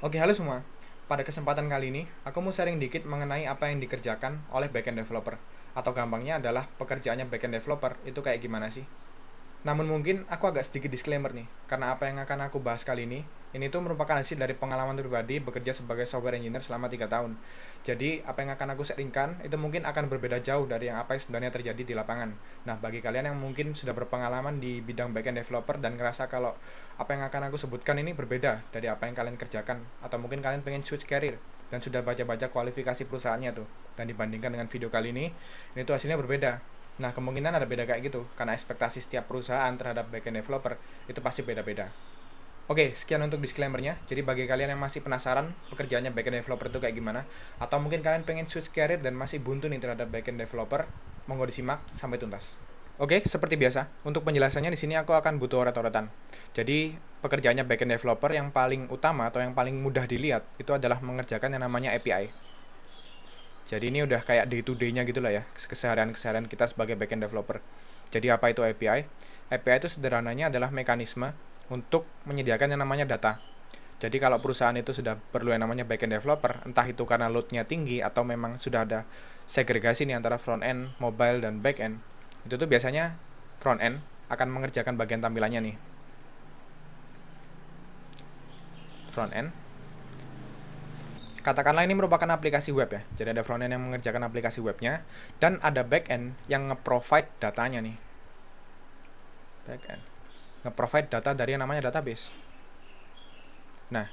Oke, halo semua. Pada kesempatan kali ini, aku mau sharing dikit mengenai apa yang dikerjakan oleh backend developer. Atau gampangnya adalah pekerjaannya backend developer itu kayak gimana sih? Namun mungkin aku agak sedikit disclaimer nih, karena apa yang akan aku bahas kali ini tuh merupakan hasil dari pengalaman pribadi bekerja sebagai software engineer selama 3 tahun. Jadi, apa yang akan aku sharingkan itu mungkin akan berbeda jauh dari yang apa yang sebenarnya terjadi di lapangan. Nah, bagi kalian yang mungkin sudah berpengalaman di bidang backend developer dan ngerasa kalau apa yang akan aku sebutkan ini berbeda dari apa yang kalian kerjakan, atau mungkin kalian pengen switch career dan sudah baca-baca kualifikasi perusahaannya tuh, dan dibandingkan dengan video kali ini tuh hasilnya berbeda. Nah, kemungkinan ada beda kayak gitu, karena ekspektasi setiap perusahaan terhadap backend developer itu pasti beda-beda. Oke, sekian untuk disclaimer-nya. Jadi bagi kalian yang masih penasaran pekerjaannya backend developer itu kayak gimana, atau mungkin kalian pengen switch career dan masih buntu nih terhadap backend developer, monggo disimak sampai tuntas. Oke, seperti biasa, untuk penjelasannya di sini aku akan butuh oret-oretan. Jadi, pekerjaannya backend developer yang paling utama atau yang paling mudah dilihat itu adalah mengerjakan yang namanya API. Jadi ini udah kayak day to day-nya gitu lah ya, keseharian-keseharian kita sebagai backend developer. Jadi apa itu API? API itu sederhananya adalah mekanisme untuk menyediakan yang namanya data. Jadi kalau perusahaan itu sudah perlu yang namanya backend developer, entah itu karena load-nya tinggi atau memang sudah ada segregasi nih antara front end, mobile, dan back end, itu tuh biasanya front end akan mengerjakan bagian tampilannya nih. Front end katakanlah ini merupakan aplikasi web ya. Jadi ada front end yang mengerjakan aplikasi webnya, dan ada back end yang nge-provide datanya nih. Back end nge-provide data dari yang namanya database. Nah,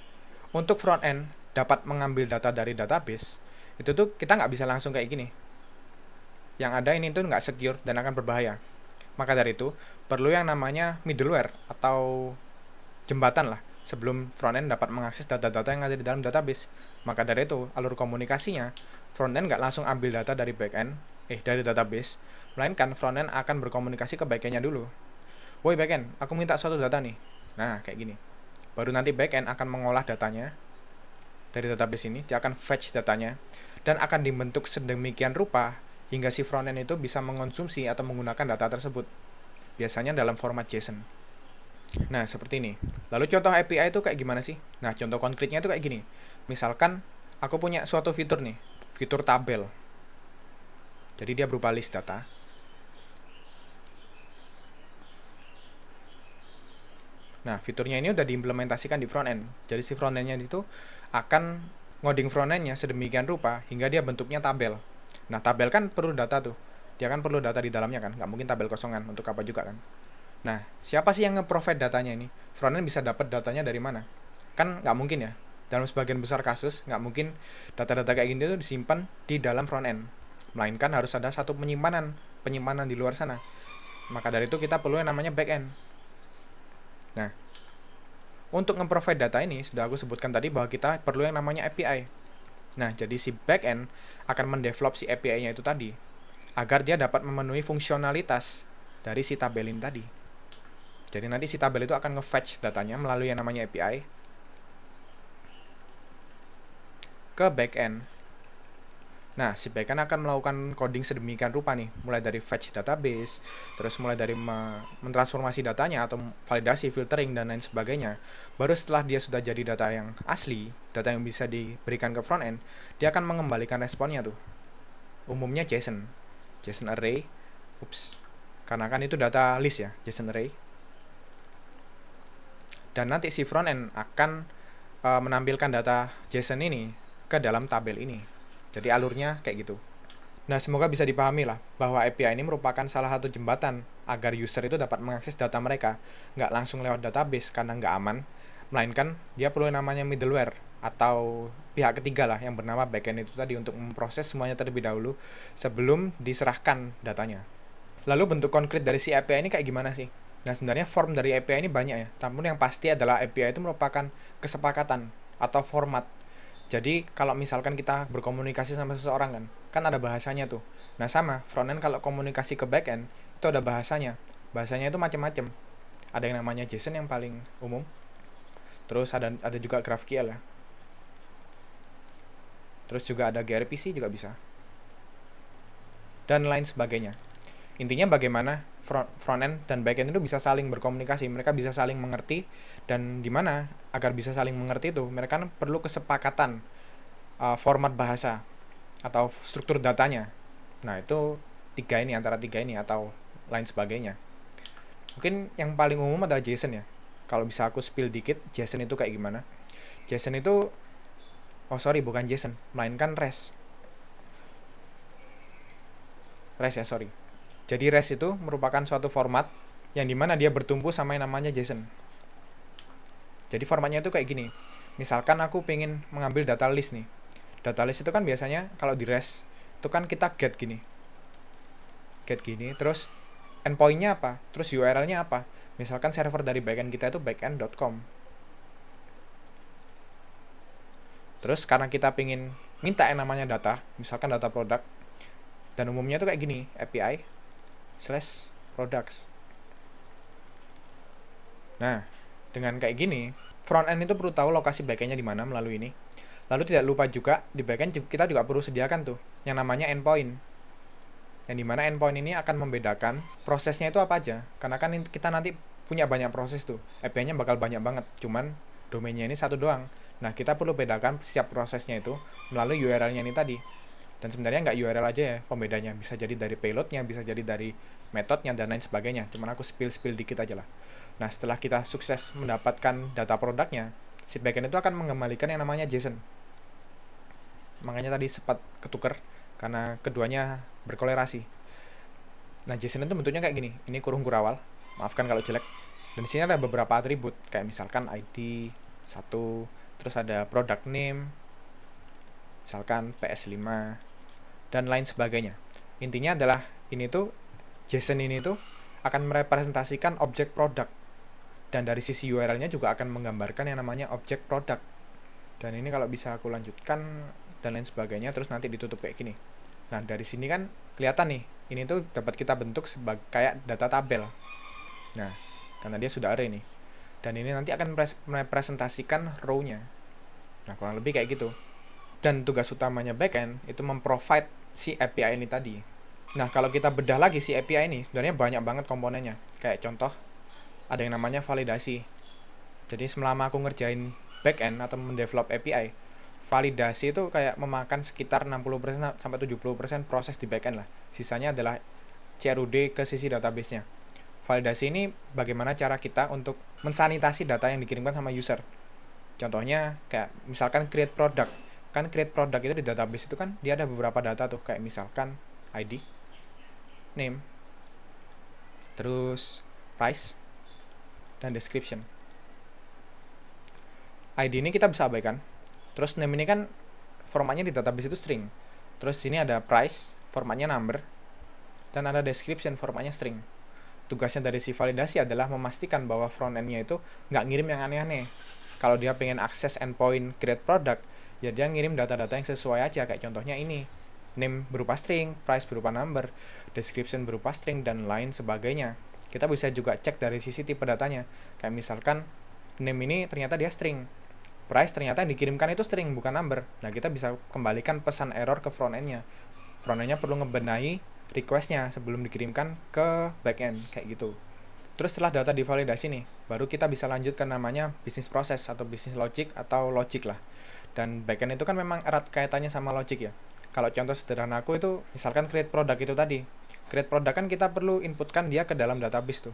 untuk front end dapat mengambil data dari database, itu tuh kita nggak bisa langsung kayak gini. Yang ada ini tuh nggak secure dan akan berbahaya. Maka dari itu, perlu yang namanya middleware atau jembatan lah sebelum frontend dapat mengakses data-data yang ada di dalam database. Maka dari itu, alur komunikasinya, frontend nggak langsung ambil data dari backend, dari database, melainkan frontend akan berkomunikasi ke backendnya dulu. Woi backend, aku minta suatu data nih. Nah, kayak gini. Baru nanti backend akan mengolah datanya dari database ini, dia akan fetch datanya, dan akan dibentuk sedemikian rupa hingga si frontend itu bisa mengonsumsi atau menggunakan data tersebut. Biasanya dalam format JSON. Nah, seperti ini. Lalu contoh API itu kayak gimana sih? Nah, contoh konkretnya itu kayak gini. Misalkan, aku punya suatu fitur nih, fitur tabel. Jadi dia berupa list data. Nah, fiturnya ini udah diimplementasikan di frontend. Jadi si frontendnya itu akan ngoding frontendnya sedemikian rupa hingga dia bentuknya tabel. Nah, tabel kan perlu data tuh. Dia kan perlu data di dalamnya kan, nggak mungkin tabel kosongan, untuk apa juga kan. Nah, siapa sih yang nge-provide datanya ini? Frontend bisa dapat datanya dari mana? Kan nggak mungkin ya. Dalam sebagian besar kasus, nggak mungkin data-data kayak gini tuh disimpan di dalam frontend. Melainkan harus ada satu penyimpanan di luar sana. Maka dari itu kita perlu yang namanya backend. Nah, untuk nge-provide data ini, sudah aku sebutkan tadi bahwa kita perlu yang namanya API. Nah, jadi si backend akan mendevelop si API-nya itu tadi, agar dia dapat memenuhi fungsionalitas dari si tabel ini tadi. Jadi nanti si tabel itu akan nge-fetch datanya melalui yang namanya API ke backend. Nah, si backend akan melakukan coding sedemikian rupa nih, mulai dari fetch database, terus mulai dari mentransformasi datanya atau validasi, filtering, dan lain sebagainya. Baru setelah dia sudah jadi data yang asli, data yang bisa diberikan ke frontend, dia akan mengembalikan responnya tuh. Umumnya JSON array, karena kan itu data list ya, JSON array. Dan nanti si frontend akan menampilkan data JSON ini ke dalam tabel ini. Jadi alurnya kayak gitu. Nah, semoga bisa dipahami lah bahwa API ini merupakan salah satu jembatan agar user itu dapat mengakses data mereka. Nggak langsung lewat database karena nggak aman, melainkan dia perlu yang namanya middleware atau pihak ketiga lah yang bernama backend itu tadi untuk memproses semuanya terlebih dahulu sebelum diserahkan datanya. Lalu bentuk konkret dari si API ini kayak gimana sih? Nah, sebenarnya form dari API ini banyak ya, namun yang pasti adalah API itu merupakan kesepakatan atau format. Jadi kalau misalkan kita berkomunikasi sama seseorang kan ada bahasanya tuh. Nah sama, frontend kalau komunikasi ke backend itu ada bahasanya. Bahasanya itu macam-macam. Ada yang namanya JSON yang paling umum. Terus ada juga GraphQL ya. Terus juga ada gRPC juga bisa. Dan lain sebagainya. Intinya bagaimana front-end dan back-end itu bisa saling berkomunikasi, mereka bisa saling mengerti, dan dimana agar bisa saling mengerti itu, mereka kan perlu kesepakatan format bahasa atau struktur datanya. Nah, itu antara tiga ini atau lain sebagainya. Mungkin yang paling umum adalah JSON ya. Kalau bisa aku spill dikit, JSON itu kayak gimana? JSON itu, bukan JSON, melainkan REST. REST ya, sorry. Jadi REST itu merupakan suatu format yang dimana dia bertumpu sama yang namanya JSON. Jadi formatnya itu kayak gini. Misalkan aku pengen mengambil data list nih. Data list itu kan biasanya kalau di REST itu kan kita get gini, terus endpoint-nya apa, terus URL-nya apa. Misalkan server dari backend kita itu backend.com. Terus karena kita pengen minta yang namanya data, misalkan data produk, dan umumnya itu kayak gini, API/products. Nah, dengan kayak gini, front-end itu perlu tahu lokasi backend-nya di mana melalui ini. Lalu tidak lupa juga, di backend kita juga perlu sediakan tuh, yang namanya endpoint. Yang dimana endpoint ini akan membedakan prosesnya itu apa aja. Karena kan kita nanti punya banyak proses tuh, API-nya bakal banyak banget, cuman domainnya ini satu doang. Nah, kita perlu bedakan setiap prosesnya itu melalui URL-nya ini tadi. Dan sebenarnya nggak URL aja ya pembedanya, bisa jadi dari payload-nya, bisa jadi dari metodenya, dan lain sebagainya. Cuman aku spill dikit aja lah. Nah, setelah kita sukses mendapatkan data produknya, si backend itu akan mengembalikan yang namanya JSON. Makanya tadi sempat ketuker, karena keduanya berkolerasi. Nah, JSON itu bentuknya kayak gini. Ini kurung kurawal, maafkan kalau jelek. Dan di sini ada beberapa atribut, kayak misalkan ID 1, terus ada product name, misalkan PS5, dan lain sebagainya. Intinya adalah ini tuh, JSON ini tuh akan merepresentasikan objek produk. Dan dari sisi URL-nya juga akan menggambarkan yang namanya objek produk. Dan ini kalau bisa aku lanjutkan dan lain sebagainya, terus nanti ditutup kayak gini. Nah, dari sini kan kelihatan nih, ini tuh dapat kita bentuk sebagai kayak data tabel. Nah, karena dia sudah array nih. Dan ini nanti akan merepresentasikan row-nya. Nah, kurang lebih kayak gitu. Dan tugas utamanya backend itu memprovide si API ini tadi. Nah, kalau kita bedah lagi si API ini, sebenarnya banyak banget komponennya. Kayak contoh, ada yang namanya validasi. Jadi selama aku ngerjain backend atau mendevelop API, validasi itu kayak memakan sekitar 60% sampai 70% proses di backend lah. Sisanya adalah CRUD ke sisi database-nya. Validasi ini bagaimana cara kita untuk mensanitasi data yang dikirimkan sama user. Contohnya kayak misalkan create product. Kan create product itu di database itu kan dia ada beberapa data tuh, kayak misalkan ID, name, terus price, dan description. ID ini kita bisa abaikan. Terus name ini kan formatnya di database itu string. Terus sini ada price, formatnya number, dan ada description, formatnya string. Tugasnya dari si validasi adalah memastikan bahwa front end-nya itu nggak ngirim yang aneh-aneh. Kalau dia pengen akses endpoint create product, ya dia ngirim data-data yang sesuai aja. Kayak contohnya ini, name berupa string, price berupa number, description berupa string, dan lain sebagainya. Kita bisa juga cek dari sisi tipe datanya. Kayak misalkan name ini ternyata dia string, price ternyata yang dikirimkan itu string bukan number. Nah, kita bisa kembalikan pesan error ke front end-nya. Front end-nya perlu ngebenahi request-nya sebelum dikirimkan ke back-end, kayak gitu. Terus setelah data divalidasi nih, baru kita bisa lanjut ke namanya business process atau business logic atau logic lah. Dan back-end itu kan memang erat kaitannya sama logic ya. Kalau contoh sederhana aku itu, misalkan create product itu tadi. Create product kan kita perlu inputkan dia ke dalam database tuh.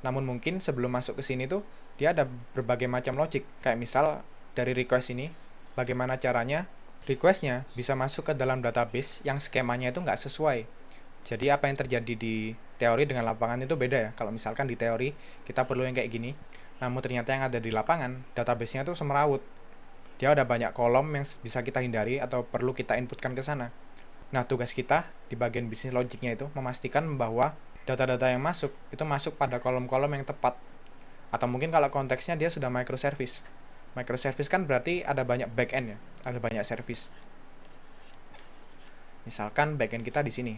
Namun mungkin sebelum masuk ke sini tuh, dia ada berbagai macam logic. Kayak misal dari request ini, bagaimana caranya requestnya bisa masuk ke dalam database yang skemanya itu nggak sesuai. Jadi apa yang terjadi di teori dengan lapangan itu beda ya. Kalau misalkan di teori kita perlu yang kayak gini, namun ternyata yang ada di lapangan, database-nya tuh semrawut. Dia ada banyak kolom yang bisa kita hindari atau perlu kita inputkan ke sana. Nah, tugas kita di bagian bisnis logiknya itu memastikan bahwa data-data yang masuk itu masuk pada kolom-kolom yang tepat. Atau mungkin kalau konteksnya dia sudah microservice. Microservice kan berarti ada banyak backend ya, ada banyak service. Misalkan backend kita di sini.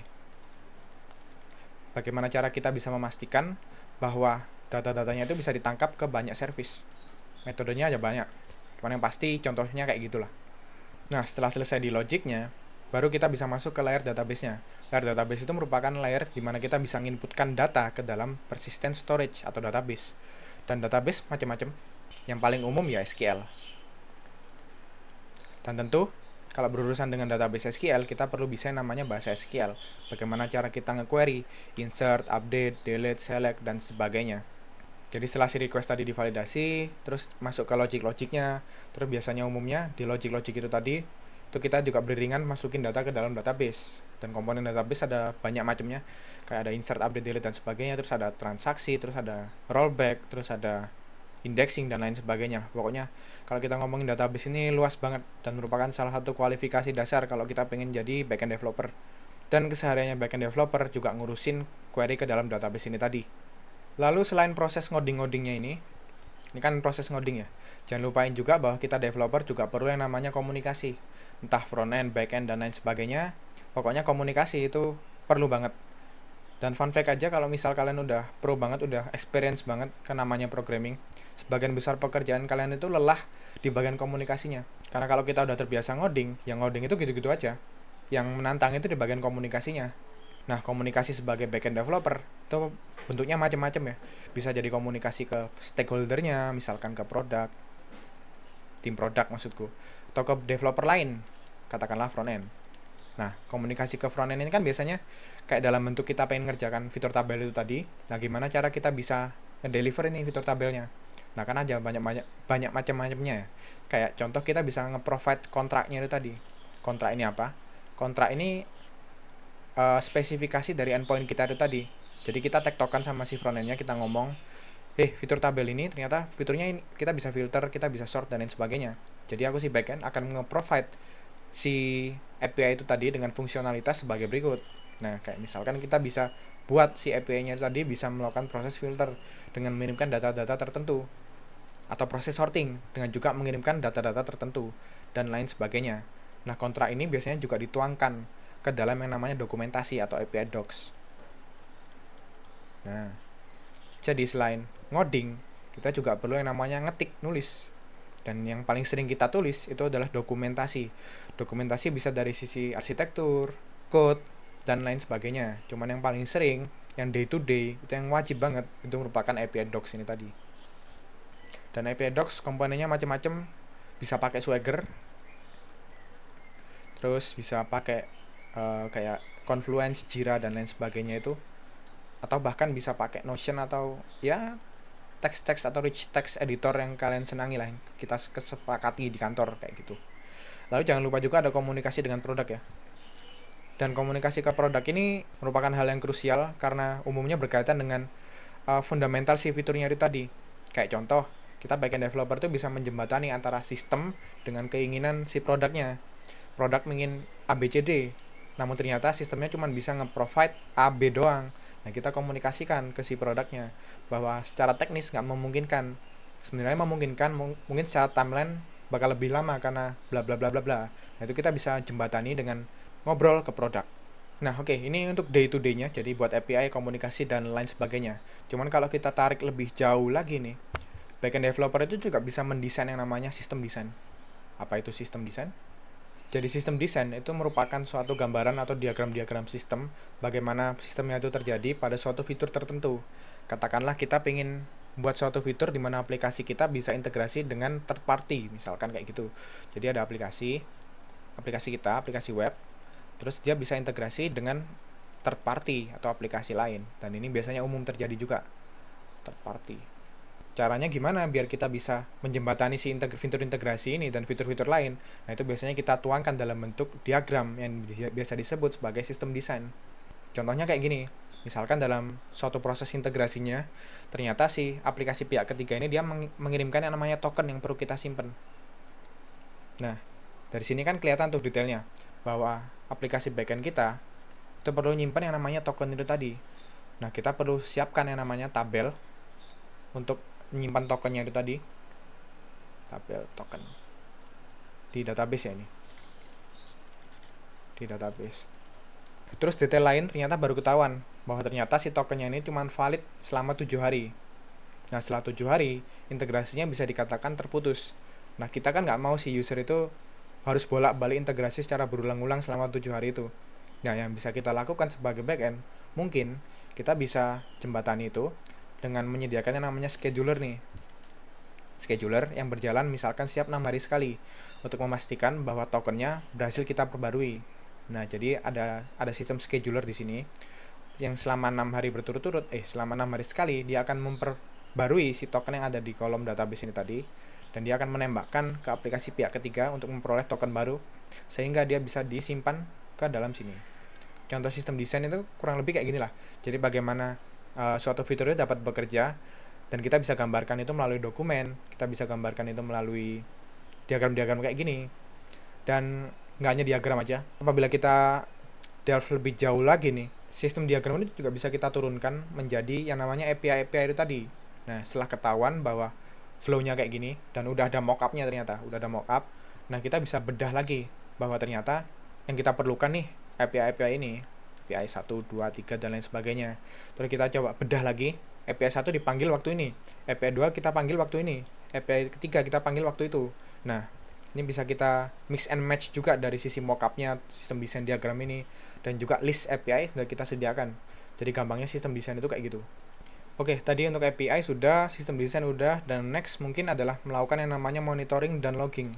Bagaimana cara kita bisa memastikan bahwa data-datanya itu bisa ditangkap ke banyak service? Metodenya ada banyak. Cuman yang pasti contohnya kayak gitulah. Nah, setelah selesai di logiknya, baru kita bisa masuk ke layer database-nya. Layer database itu merupakan layer di mana kita bisa menginputkan data ke dalam persistent storage atau database. Dan database macam-macam. Yang paling umum ya SQL. Dan tentu kalau berurusan dengan database SQL, kita perlu bisa yang namanya bahasa SQL. Bagaimana cara kita nge-query, insert, update, delete, select, dan sebagainya. Jadi setelah si request tadi divalidasi, terus masuk ke logic-logicnya, terus biasanya umumnya di logic-logic itu tadi, itu kita juga beriringan masukin data ke dalam database. Dan komponen database ada banyak macamnya, kayak ada insert, update, delete, dan sebagainya, terus ada transaksi, terus ada rollback, terus ada indexing, dan lain sebagainya. Pokoknya kalau kita ngomongin database ini luas banget, dan merupakan salah satu kualifikasi dasar kalau kita pengen jadi backend developer. Dan kesehariannya backend developer juga ngurusin query ke dalam database ini tadi. Lalu selain proses ngoding-ngodingnya ini kan proses ngoding ya, jangan lupain juga bahwa kita developer juga perlu yang namanya komunikasi. Entah front-end, back-end, dan lain sebagainya. Pokoknya komunikasi itu perlu banget. Dan fun fact aja, kalau misal kalian udah pro banget, udah experience banget ke namanya programming, sebagian besar pekerjaan kalian itu lelah di bagian komunikasinya. Karena kalau kita udah terbiasa ngoding, yang ngoding itu gitu-gitu aja. Yang menantang itu di bagian komunikasinya. Nah, komunikasi sebagai backend developer itu bentuknya macam-macam ya. Bisa jadi komunikasi ke stakeholdernya, misalkan ke produk, tim produk maksudku, atau ke developer lain, katakanlah front-end. Nah, komunikasi ke front-end ini kan biasanya kayak dalam bentuk kita pengen ngerjakan fitur tabel itu tadi. Nah, gimana cara kita bisa nge-deliver ini fitur tabelnya? Nah, kan aja banyak macam-macamnya ya. Kayak contoh kita bisa nge-provide kontraknya itu tadi. Kontrak ini apa? Kontrak ini spesifikasi dari endpoint kita itu tadi. Jadi kita tektokan sama si frontendnya, kita ngomong, fitur tabel ini ternyata fiturnya ini, kita bisa filter, kita bisa sort, dan lain sebagainya. Jadi aku si backend akan nge-provide si API itu tadi dengan fungsionalitas sebagai berikut. Nah, kayak misalkan kita bisa buat si API-nya tadi bisa melakukan proses filter dengan mengirimkan data-data tertentu, atau proses sorting dengan juga mengirimkan data-data tertentu, dan lain sebagainya. Nah, kontrak ini biasanya juga dituangkan ke dalam yang namanya dokumentasi atau API docs. Nah, jadi selain ngoding, kita juga perlu yang namanya ngetik, nulis. Dan yang paling sering kita tulis itu adalah dokumentasi. Dokumentasi bisa dari sisi arsitektur, code, dan lain sebagainya. Cuman yang paling sering, yang day to day, itu yang wajib banget, itu merupakan API docs ini tadi. Dan API docs komponennya macam-macam, bisa pakai Swagger, terus bisa pakai kayak Confluence, Jira, dan lain sebagainya itu, atau bahkan bisa pakai Notion atau ya text atau rich text editor yang kalian senangi lah, yang kita kesepakati di kantor kayak gitu. Lalu jangan lupa juga ada komunikasi dengan produk ya. Dan komunikasi ke produk ini merupakan hal yang krusial karena umumnya berkaitan dengan fundamental si fiturnya itu tadi. Kayak contoh, kita backend developer itu bisa menjembatani antara sistem dengan keinginan si produknya. Produk ingin ABCD, namun ternyata sistemnya cuma bisa nge-provide A, B doang. Nah, kita komunikasikan ke si produknya bahwa secara teknis nggak memungkinkan. Sebenarnya memungkinkan, mungkin secara timeline bakal lebih lama karena bla bla bla bla bla. Nah, itu kita bisa jembatani dengan ngobrol ke produk. Nah, oke, ini untuk day to day-nya, jadi buat API, komunikasi, dan lain sebagainya. Cuman kalau kita tarik lebih jauh lagi nih, backend developer itu juga bisa mendesain yang namanya sistem desain. Apa itu sistem desain? Jadi sistem desain itu merupakan suatu gambaran atau diagram-diagram sistem bagaimana sistemnya itu terjadi pada suatu fitur tertentu. Katakanlah kita pengen buat suatu fitur di mana aplikasi kita bisa integrasi dengan third party, misalkan kayak gitu. Jadi ada aplikasi kita, aplikasi web, terus dia bisa integrasi dengan third party atau aplikasi lain. Dan ini biasanya umum terjadi juga, third party. Caranya gimana biar kita bisa menjembatani si fitur integrasi ini dan fitur-fitur lain? Nah, itu biasanya kita tuangkan dalam bentuk diagram yang biasa disebut sebagai sistem desain. Contohnya kayak gini, misalkan dalam suatu proses integrasinya, ternyata si aplikasi pihak ketiga ini dia mengirimkan yang namanya token yang perlu kita simpen. Nah, dari sini kan kelihatan tuh detailnya, bahwa aplikasi backend kita itu perlu nyimpan yang namanya token itu tadi. Nah, kita perlu siapkan yang namanya tabel untuk menyimpan tokennya itu tadi, tabel token di database ya, ini di database. Terus detail lain ternyata baru ketahuan bahwa ternyata si tokennya ini cuma valid selama 7 hari. Nah, setelah 7 hari integrasinya bisa dikatakan terputus. Nah, kita kan nggak mau si user itu harus bolak-balik integrasi secara berulang-ulang selama 7 hari itu. Nah, yang bisa kita lakukan sebagai backend, mungkin kita bisa jembatani itu dengan menyediakan yang namanya scheduler nih. Scheduler yang berjalan misalkan setiap 6 hari sekali untuk memastikan bahwa tokennya berhasil kita perbarui. Nah, jadi ada sistem scheduler di sini yang selama 6 hari berturut-turut, selama 6 hari sekali dia akan memperbarui si token yang ada di kolom database ini tadi, dan dia akan menembakkan ke aplikasi pihak ketiga untuk memperoleh token baru sehingga dia bisa disimpan ke dalam sini. Contoh sistem desain itu kurang lebih kayak gini lah. Jadi bagaimana suatu fitur itu dapat bekerja, dan kita bisa gambarkan itu melalui dokumen, kita bisa gambarkan itu melalui diagram-diagram kayak gini. Dan nggak hanya diagram aja, apabila kita delve lebih jauh lagi nih, sistem diagram ini juga bisa kita turunkan menjadi yang namanya API itu tadi. Nah, setelah ketahuan bahwa flow-nya kayak gini dan udah ada mock-up-nya, ternyata udah ada mock-up, nah kita bisa bedah lagi bahwa ternyata yang kita perlukan nih API ini, API 1, 2, 3 dan lain sebagainya. Terus kita coba bedah lagi, API 1 dipanggil waktu ini, API 2 kita panggil waktu ini, API ketiga kita panggil waktu itu. Nah, ini bisa kita mix and match juga dari sisi mockupnya sistem desain diagram ini, dan juga list API sudah kita sediakan. Jadi gampangnya sistem desain itu kayak gitu. Oke, tadi untuk API sudah, sistem desain udah, dan next mungkin adalah melakukan yang namanya monitoring dan logging.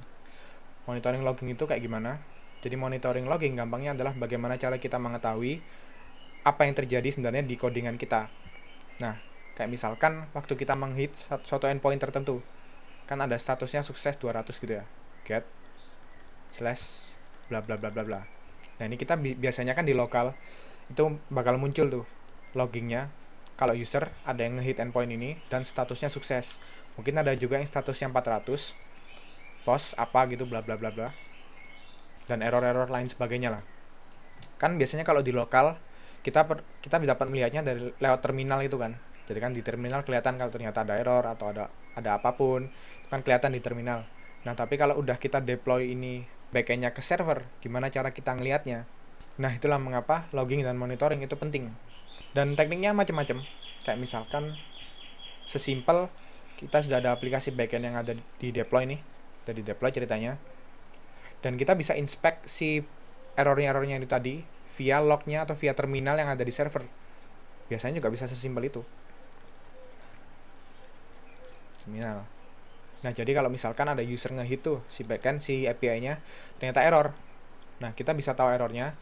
Monitoring logging itu kayak gimana? Jadi monitoring logging gampangnya adalah bagaimana cara kita mengetahui apa yang terjadi sebenarnya di codingan kita. Nah, kayak misalkan waktu kita menghit suatu endpoint tertentu, kan ada statusnya sukses 200 gitu ya, get slash bla bla bla bla bla. Nah, ini kita biasanya kan di lokal itu bakal muncul tuh loggingnya kalau user ada yang ngehit endpoint ini dan statusnya sukses. Mungkin ada juga yang statusnya 400 post apa gitu bla bla bla bla, dan error-error lain sebagainya lah. Kan biasanya kalau di lokal kita dapat melihatnya dari lewat terminal itu kan. Jadi kan di terminal kelihatan kalau ternyata ada error atau ada apapun, itu kan kelihatan di terminal. Nah, tapi kalau udah kita deploy ini backend-nya ke server, gimana cara kita ngelihatnya? Nah, itulah mengapa logging dan monitoring itu penting. Dan tekniknya macam-macam. Kayak misalkan sesimpel kita sudah ada aplikasi backend yang ada di deploy nih, udah di deploy ceritanya, dan kita bisa inspect si errornya itu tadi via lognya atau via terminal yang ada di server. Biasanya juga bisa sesimpel itu. Terminal. Nah, jadi kalau misalkan ada user ngehit tuh si backend, si API-nya ternyata error. Nah, kita bisa tahu errornya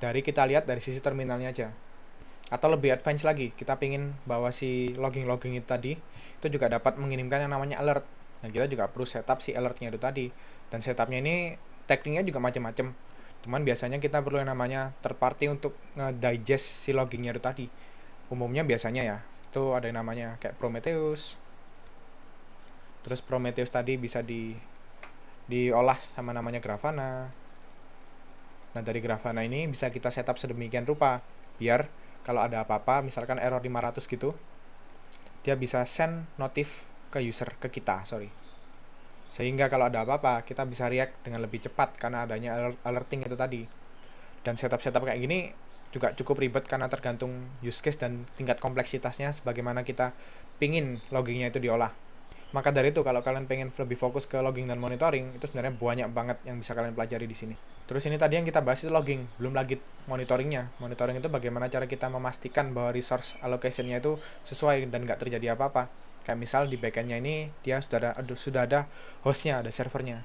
dari kita lihat dari sisi terminalnya aja. Atau lebih advance lagi, kita pingin bahwa si logging itu tadi itu juga dapat mengirimkan yang namanya alert. Nah, kita juga perlu setup si alertnya itu tadi. Dan setupnya ini tekniknya juga macam-macam. Cuman biasanya kita perlu yang namanya third party untuk nge-digest si loggingnya itu tadi. Umumnya biasanya ya, itu ada yang namanya kayak Prometheus. Terus Prometheus tadi bisa diolah sama namanya Grafana. Nah, dari Grafana ini bisa kita setup sedemikian rupa biar kalau ada apa-apa, misalkan error 500 gitu, dia bisa send notif ke user, ke kita, sehingga kalau ada apa-apa, kita bisa react dengan lebih cepat karena adanya alerting itu tadi. Dan setup kayak gini juga cukup ribet karena tergantung use case dan tingkat kompleksitasnya sebagaimana kita pingin loggingnya itu diolah. Maka dari itu, kalau kalian pengen lebih fokus ke logging dan monitoring, itu sebenarnya banyak banget yang bisa kalian pelajari di sini. Terus ini tadi yang kita bahas itu logging, belum lagi monitoringnya. Monitoring itu bagaimana cara kita memastikan bahwa resource allocation-nya itu sesuai dan nggak terjadi apa-apa. Kayak misal di backend-nya ini, dia sudah ada host-nya, ada servernya.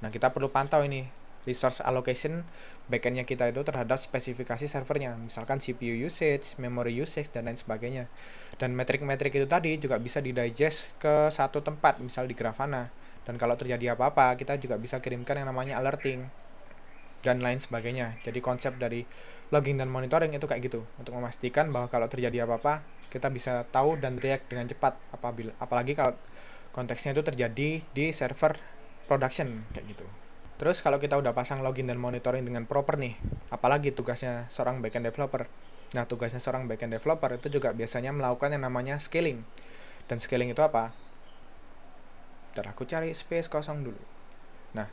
Nah, kita perlu pantau ini resource allocation backend-nya kita itu terhadap spesifikasi servernya, misalkan CPU usage, memory usage, dan lain sebagainya. Dan metrik-metrik itu tadi juga bisa di-digest ke satu tempat, misal di Grafana. Dan kalau terjadi apa-apa, kita juga bisa kirimkan yang namanya alerting, dan lain sebagainya. Jadi konsep dari logging dan monitoring itu kayak gitu, untuk memastikan bahwa kalau terjadi apa-apa, kita bisa tahu dan react dengan cepat, apalagi kalau konteksnya itu terjadi di server production, kayak gitu. Terus kalau kita udah pasang login dan monitoring dengan proper nih, apalagi tugasnya seorang backend developer. Nah, tugasnya seorang backend developer itu juga biasanya melakukan yang namanya scaling. Dan scaling itu apa? Ntar aku cari space kosong dulu. Nah,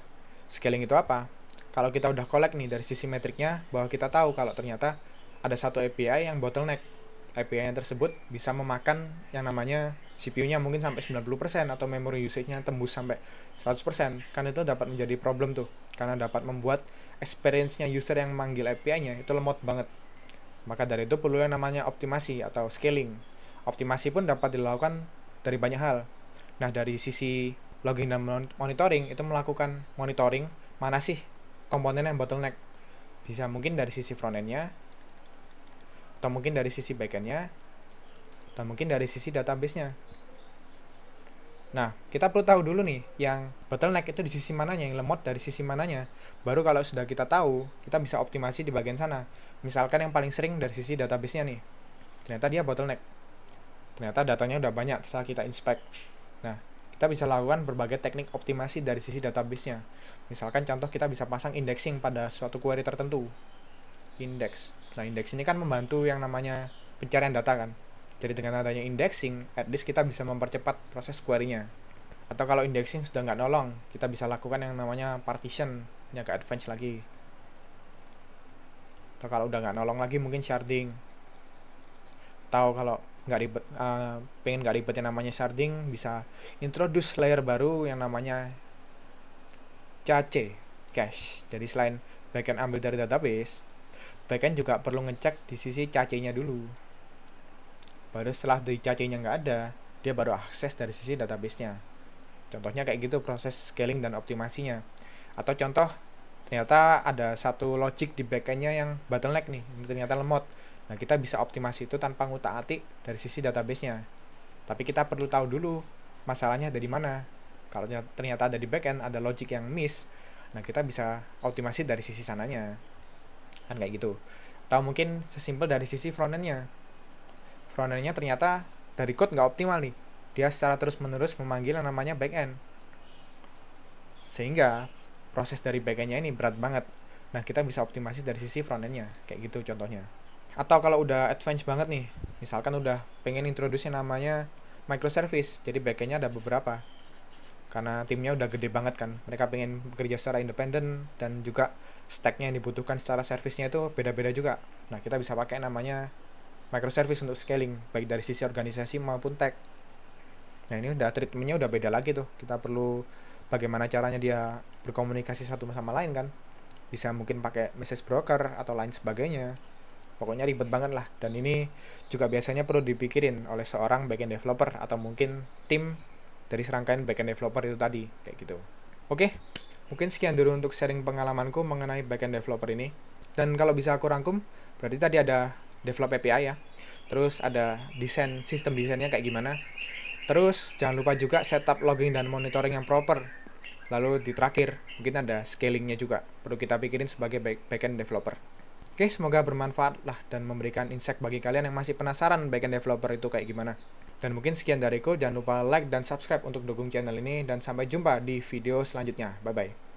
scaling itu apa? Kalau kita udah collect nih dari sisi metriknya, bahwa kita tahu kalau ternyata ada satu API yang bottleneck. API-nya tersebut bisa memakan yang namanya CPU-nya mungkin sampai 90% atau memory usage-nya tembus sampai 100%. Kan itu dapat menjadi problem tuh, karena dapat membuat experience-nya user yang manggil API-nya itu lemot banget. Maka dari itu perlu yang namanya optimasi atau scaling. Optimasi pun dapat dilakukan dari banyak hal. Nah, dari sisi logging dan monitoring, itu melakukan monitoring mana sih komponen yang bottleneck. Bisa mungkin dari sisi front-end-nya, atau mungkin dari sisi back-end-nya, atau mungkin dari sisi database-nya. Nah, kita perlu tahu dulu nih, yang bottleneck itu di sisi mananya, yang lemot dari sisi mananya. Baru kalau sudah kita tahu, kita bisa optimasi di bagian sana. Misalkan yang paling sering dari sisi database-nya nih, ternyata dia bottleneck. Ternyata datanya udah banyak setelah kita inspect. Nah, kita bisa lakukan berbagai teknik optimasi dari sisi database-nya. Misalkan contoh kita bisa pasang indexing pada suatu query tertentu. Index. Nah, index ini kan membantu yang namanya pencarian data kan. Jadi dengan adanya indexing, at least kita bisa mempercepat proses query-nya. Atau kalau indexing sudah nggak nolong, kita bisa lakukan yang namanya partition, yang ke advance lagi. Atau kalau udah nggak nolong lagi, mungkin sharding. Atau kalau nggak ribet, pengen nggak ribet yang namanya sharding, bisa introduce layer baru yang namanya cache, cache. Jadi selain backend ambil dari database, backend juga perlu ngecek di sisi cache-nya dulu. Baru setelah di cache-nya nggak ada, dia baru akses dari sisi database-nya. Contohnya kayak gitu proses scaling dan optimasinya. Atau contoh, ternyata ada satu logic di backend-nya yang bottleneck nih, ini ternyata lemot. Nah, kita bisa optimasi itu tanpa ngutak-atik dari sisi database-nya. Tapi kita perlu tahu dulu masalahnya dari mana. Kalau ternyata ada di backend, ada logic yang miss, nah kita bisa optimasi dari sisi sananya. Kan kayak gitu. Atau mungkin sesimpel dari sisi front-end-nya. Front-end-nya ternyata dari code nggak optimal nih. Dia secara terus-menerus memanggil yang namanya backend. Sehingga proses dari backend-nya ini berat banget. Nah, kita bisa optimasi dari sisi front-end-nya. Kayak gitu contohnya. Atau kalau udah advance banget nih, misalkan udah pengen introduce yang namanya microservice. Jadi backend-nya ada beberapa. Karena timnya udah gede banget kan. Mereka pengen bekerja secara independen dan juga stack-nya yang dibutuhkan secara service-nya itu beda-beda juga. Nah, kita bisa pakai namanya microservice untuk scaling, baik dari sisi organisasi maupun tech. Nah, ini udah treatment-nya udah beda lagi tuh. Kita perlu bagaimana caranya dia berkomunikasi satu sama lain kan. Bisa mungkin pakai message broker atau lain sebagainya. Pokoknya ribet banget lah. Dan ini juga biasanya perlu dipikirin oleh seorang backend developer atau mungkin tim dari serangkaian backend developer itu tadi. Kayak gitu. Oke, mungkin sekian dulu untuk sharing pengalamanku mengenai backend developer ini. Dan kalau bisa aku rangkum, berarti tadi ada develop API ya. Terus ada desain, sistem desainnya kayak gimana. Terus jangan lupa juga setup logging dan monitoring yang proper. Lalu di terakhir, mungkin ada scalingnya juga. Perlu kita pikirin sebagai backend developer. Oke, semoga bermanfaat lah dan memberikan insight bagi kalian yang masih penasaran backend developer itu kayak gimana. Dan mungkin sekian dariku, jangan lupa like dan subscribe untuk dukung channel ini, dan sampai jumpa di video selanjutnya. Bye-bye.